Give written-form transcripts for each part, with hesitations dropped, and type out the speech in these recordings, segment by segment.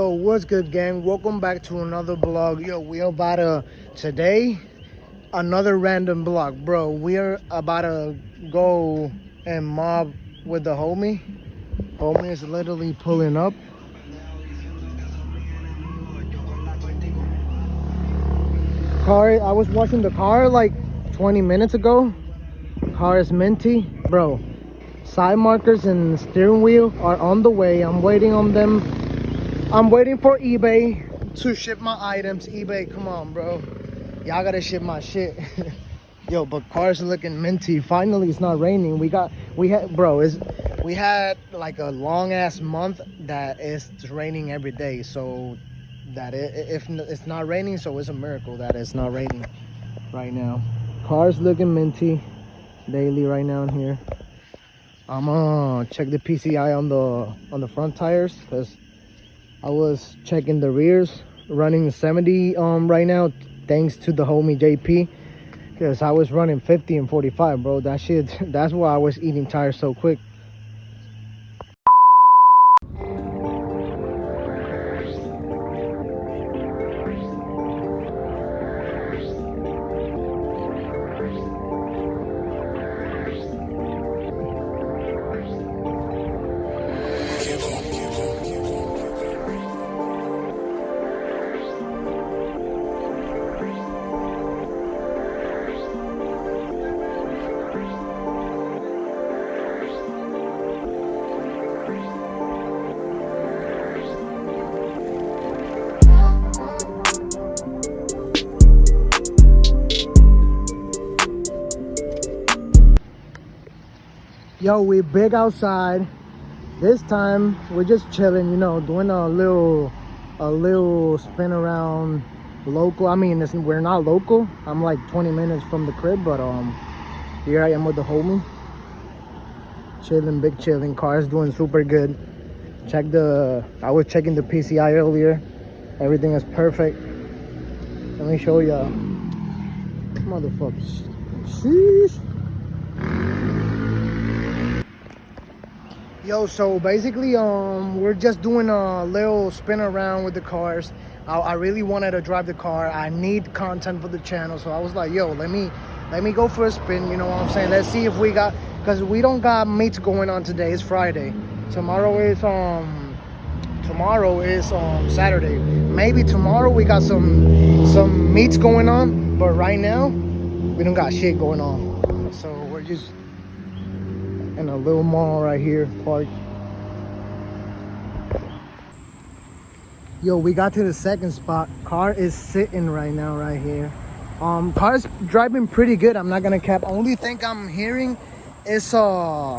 Yo, what's good, gang? Welcome back to another vlog. Yo, we are about to today another random vlog, bro. We are about to go and mob with the homie. Homie is literally pulling up. Car, I was washing the car like 20 minutes ago. Car is minty, bro. Side markers and steering wheel are on the way. I'm waiting on them. I'm waiting for eBay to ship my items. eBay, come on, bro. Y'all gotta ship my shit. Yo, but cars are looking minty. Finally, it's not raining. We had like a long ass month that it's raining every day. So that if it's not raining, so it's a miracle that it's not raining right now. Cars looking minty daily right now in here. I'm gonna check the PCI on the front tires because I was checking the rears, running 70 right now, thanks to the homie JP, because I was running 50 and 45, bro. That's why I was eating tires so quick. Yo, we big outside. This time we're just chilling, you know, doing a little spin around local. I mean, we're not local. I'm like 20 minutes from the crib, but here I am with the homie. Chilling, big chilling. Car's doing super good. I was checking the PCI earlier. Everything is perfect. Let me show ya. Motherfuckers. Sheesh. Yo, so basically we're just doing a little spin around with the cars. I really wanted to drive the car. I need content for the channel, so I was like, yo, let me go for a spin, you know what I'm saying? Let's see if we got, because we don't got meets going on today. It's Friday. Tomorrow is Saturday. Maybe tomorrow we got some meets going on, but right now we don't got shit going on. So we're just in a little mall right here, park. Yo, we got to the second spot. Car is sitting right now right here. Car's driving pretty good. I'm not gonna cap. Only thing I'm hearing is one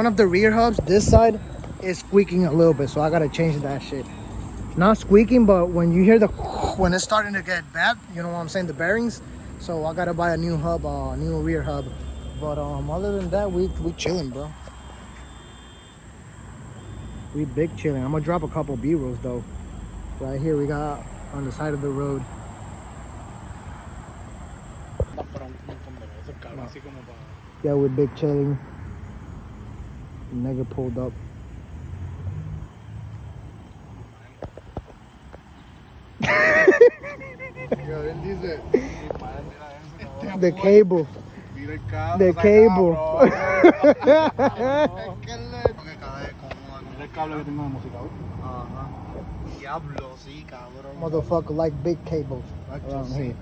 of the rear hubs. This side is squeaking a little bit, so I gotta change that shit. Not squeaking, but when you hear when it's starting to get bad, you know what I'm saying, the bearings. So I gotta buy a new hub, new rear hub. But other than that, we chilling, bro. We big chilling. I'm gonna drop a couple B-rolls though. Right here we got on the side of the road. Yeah, we're big chilling. Nigga pulled up. The cable. The cable. Motherfucker like big cables around here.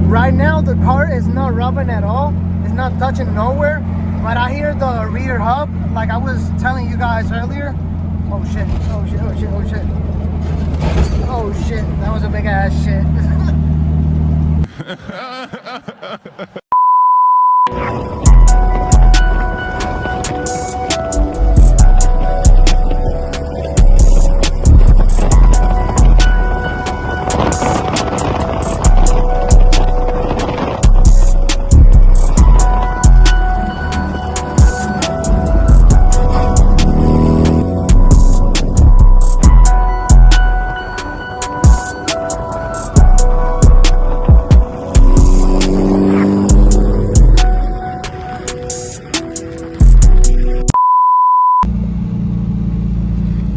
Right now the car is not rubbing at all. It's not touching nowhere. But I hear the rear hub, like I was telling you guys earlier. Oh shit, oh shit, oh shit, oh shit. Oh shit, that was a big ass shit.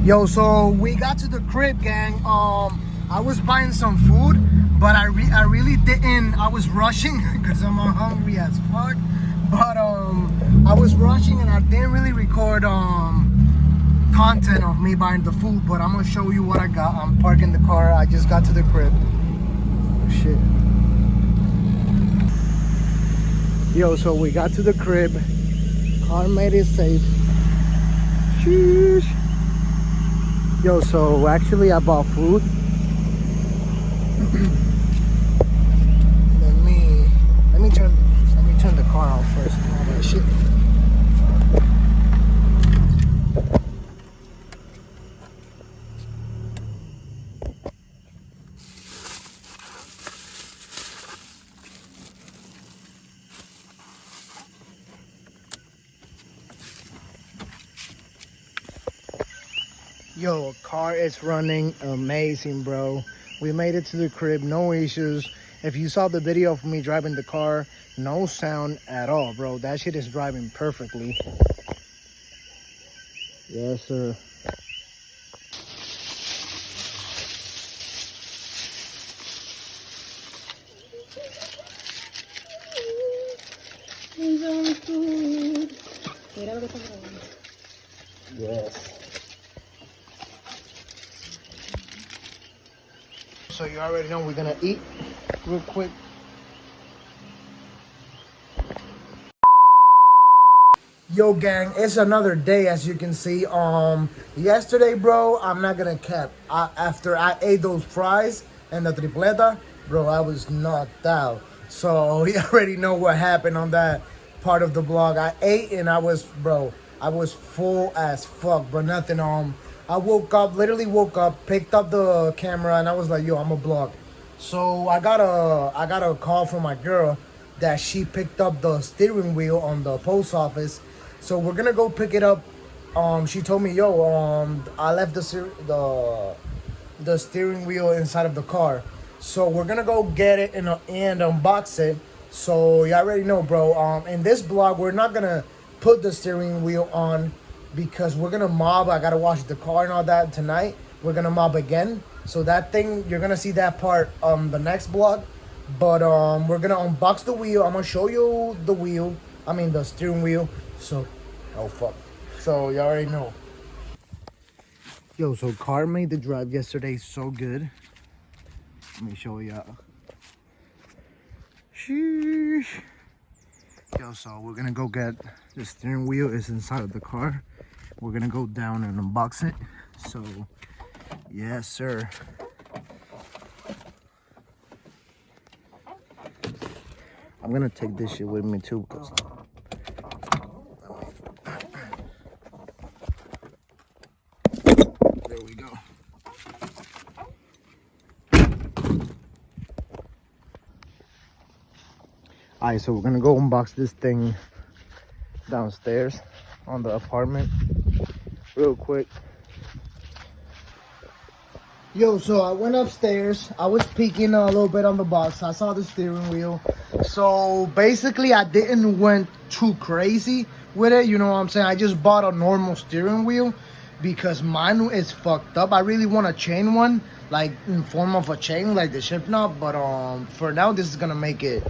Yo, so we got to the crib, gang. I was buying some food, but I really didn't. I was rushing because I'm hungry as fuck. But I was rushing and I didn't really record content of me buying the food. But I'm gonna show you what I got. I'm parking the car. I just got to the crib. Oh, shit. Yo, so we got to the crib. Car made it safe. Sheesh. Yo, so actually I bought food. let me turn the car off first. All that shit. Yo, car is running amazing, bro. We made it to the crib, no issues. If you saw the video of me driving the car, no sound at all, bro. That shit is driving perfectly. Yes, sir. Yes. So you already know we're gonna eat real quick. Yo, gang, it's another day, as you can see. Yesterday, bro, I'm not gonna cap. After I ate those fries and the tripleta, bro, I was knocked out. So you already know what happened on that part of the vlog. I ate and I was full as fuck, but nothing. I woke up, literally woke up, picked up the camera, and I was like, yo, I'm a vlog. So I got a call from my girl that she picked up the steering wheel on the post office. So we're gonna go pick it up. She told me, yo, I left the steering wheel inside of the car. So we're gonna go get it and unbox it. So you already know, bro. In this vlog, we're not gonna put the steering wheel on because we're gonna mob. I gotta wash the car and all that tonight. We're gonna mob again. So that thing, you're gonna see that part the next vlog. But we're gonna unbox the wheel. I'm gonna show you the wheel. I mean the steering wheel. So, oh fuck. So you already know. Yo, so car made the drive yesterday so good. Let me show y'all. Sheesh. Yo, so we're gonna go get the steering wheel. Is inside of the car. We're gonna go down and unbox it. So, yes, sir. I'm gonna take this shit with me too. There we go. Alright, so we're gonna go unbox this thing downstairs on the apartment real quick. Yo, so I went upstairs. I was peeking a little bit on the box. I saw the steering wheel. So basically I didn't went too crazy with it, you know what I'm saying? I just bought a normal steering wheel because mine is fucked up. I really want to chain one, like in form of a chain, like the shift knob, but for now this is gonna make it.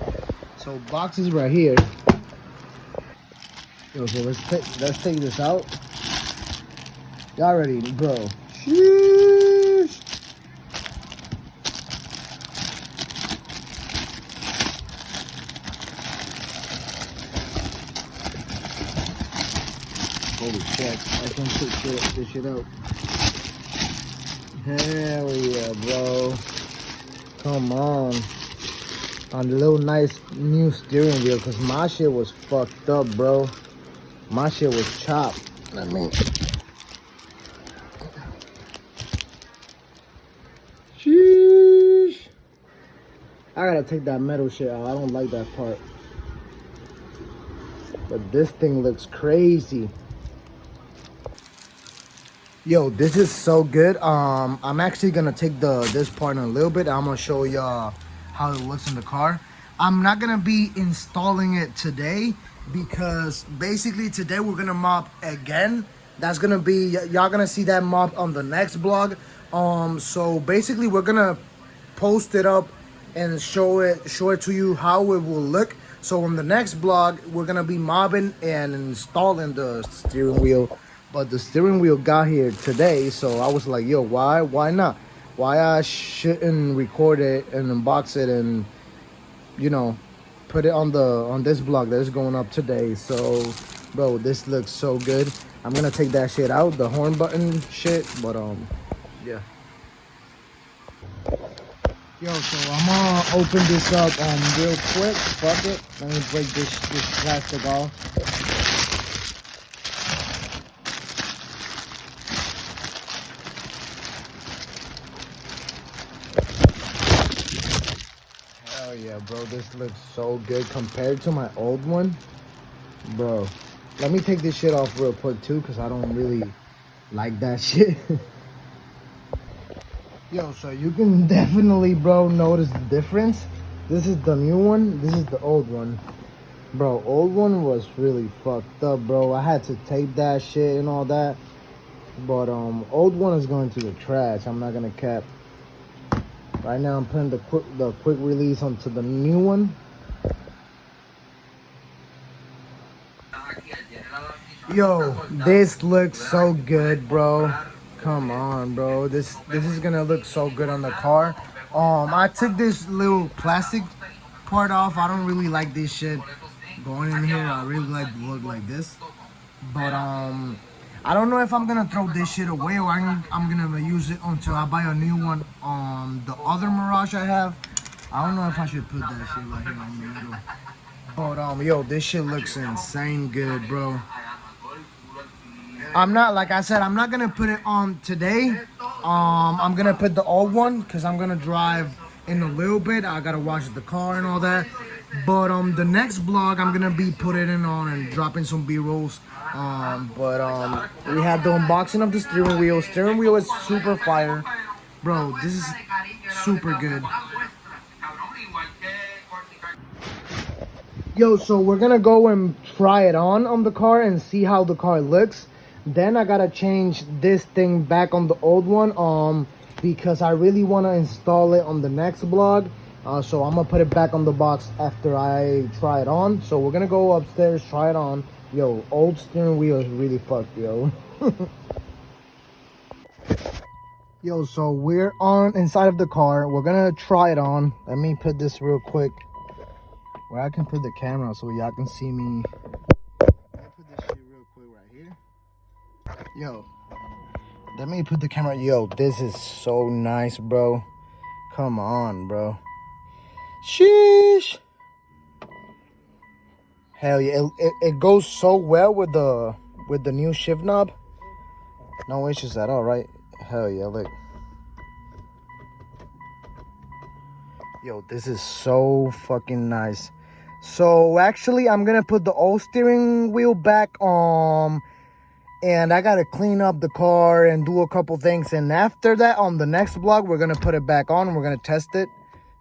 So box is right here. Yo, so let's take this out. Y'all ready, bro? Sheesh. check. I can put this shit out. Hell yeah, bro. Come on the little nice new steering wheel, because my shit was fucked up, bro. My shit was chopped. Let me. Sheesh. I gotta take that metal shit out. I don't like that part. But this thing looks crazy. Yo, this is so good. I'm actually gonna take this part in a little bit. I'm gonna show y'all how it looks in the car. I'm not gonna be installing it today because basically today we're gonna mop again. That's gonna be, y'all gonna see that mop on the next vlog. So basically we're gonna post it up and show it to you how it will look. So on the next vlog we're gonna be mobbing and installing the steering wheel. But the steering wheel got here today, so I was like, yo, why not? Why I shouldn't record it and unbox it and, you know, put it on this vlog that's going up today. So, bro, this looks so good. I'm gonna take that shit out, the horn button shit, but yeah. Yo, so I'm gonna open this up real quick. Fuck it. Let me break this plastic off. Hell yeah, bro, this looks so good compared to my old one. Bro, let me take this shit off real quick too, because I don't really like that shit. Yo, so you can definitely, bro, notice the difference. This is the new one, this is the old one. Bro, old one was really fucked up, bro. I had to tape that shit and all that. But old one is going to the trash. I'm not gonna cap. Right now I'm putting the quick release onto the new one. Yo, this looks so good, bro. Come on, bro. This is gonna look so good on the car. I took this little plastic part off. I don't really like this shit going in here. I really like the look like this. But I don't know if I'm gonna throw this shit away or I'm gonna use it until I buy a new one. The other Mirage I have, I don't know if I should put that shit right here on the middle. But yo, this shit looks insane good, bro. I'm not, like I said, I'm not gonna put it on today. I'm gonna put the old one because I'm gonna drive in a little bit. I gotta wash the car and all that. But the next vlog I'm gonna be putting it on and dropping some B-rolls. But we had the unboxing of the steering wheel. Steering wheel is super fire, bro. This is super good. Yo, so we're gonna go and try it on the car and see how the car looks. Then I gotta change this thing back on the old one because I really want to install it on the next vlog. So I'm gonna put it back on the box after I try it on. So we're gonna go upstairs, try it on. Yo, old steering wheel is really fucked, yo. Yo, so we're inside of the car. We're gonna try it on. Let me put this real quick where I can put the camera so y'all can see me. Let me put this shit real quick right here. Yo, let me put the camera. Yo, this is so nice, bro. Come on, bro. Sheesh. Hell yeah, it goes so well with the new shift knob. No issues at all, right? Hell yeah, look. Yo, this is so fucking nice. So actually, I'm gonna put the old steering wheel back and I gotta clean up the car and do a couple things. And after that, on the next vlog, we're gonna put it back on and we're gonna test it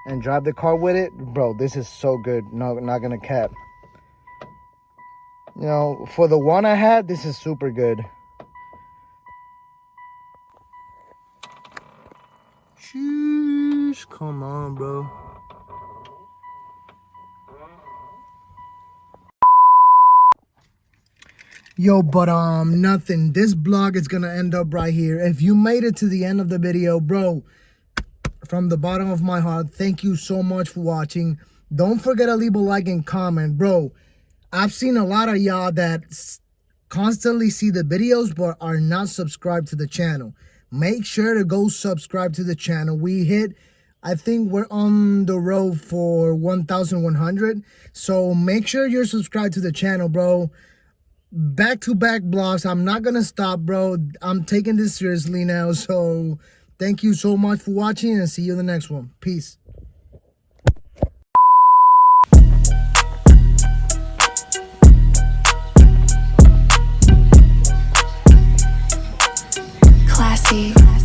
and drive the car with it. Bro, this is so good. No, not gonna cap. You know, for the one I had, this is super good. Sheesh, come on, bro. Yo, but nothing. This vlog is gonna end up right here. If you made it to the end of the video, bro, from the bottom of my heart, thank you so much for watching. Don't forget to leave a like and comment, bro. I've seen a lot of y'all that constantly see the videos but are not subscribed to the channel, make sure to go subscribe to the channel. I think we're on the road for 1,100. So make sure you're subscribed to the channel, bro. Back-to-back blogs. I'm not gonna stop, bro. I'm taking this seriously now. So thank you so much for watching, and see you in the next one. Peace. Classy.